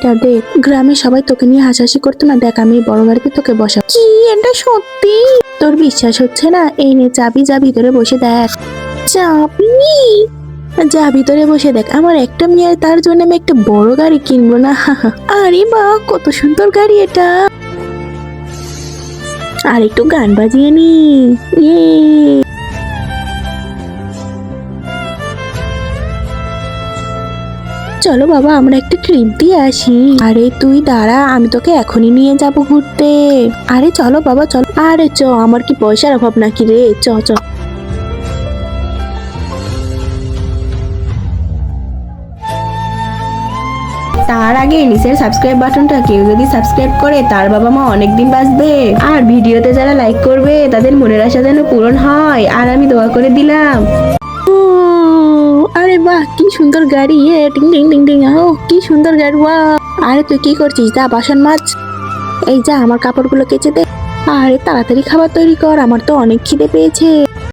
এটা দেখ, গ্রামে সবাই তোকে নিয়ে হাসাহাসি করতো না, দেখ আমি বড় গাড়িতে তোকে বসা। কি এটা সত্যি? তোর বিশ্বাস হচ্ছে না? এই নে চাবি, যা ভিতরে বসে দেখ। চাবি? যা ভিতরে বসে দেখ। আমার একটা মেয়ে, তার জন্য আমি একটা বড় গাড়ি কিনবো না? আরে বাহ, কত সুন্দর গাড়ি এটা। আর একটু গান বাজিয়ে নি। ইয়ে, চলো বাবা আমরা একটা ট্রিপ দিয়ে আসি। আরে তুই দাঁড়া, আমি তোকে এখনই নিয়ে যাব ঘুরতে। আরে চলো বাবা চলো। আরে চ, আমার কি পয়সার অভাব নাকি রে? চ চ। তার আগে নিচের সাবস্ক্রাইব বাটনটা কেউ যদি সাবস্ক্রাইব করে তার বাবা মা অনেকদিন বাঁচবে। আর ভিডিওতে যারা লাইক করবে তাদের মনের আশা যেন পূরণ হয়, আর আমি দোয়া করে দিলাম। আরে বাহ, কি সুন্দর গাড়ি! টিং টিং টিং টিং। ও কি সুন্দর গাড়ি! বাহ! আরে তুই কি করছিস? যা বাসন মাছ। এই যা আমার কাপড়গুলো কেচে দে। আরে তাড়াতাড়ি খাবার তৈরি কর, আমার তো অনেক খিদে পেয়েছে।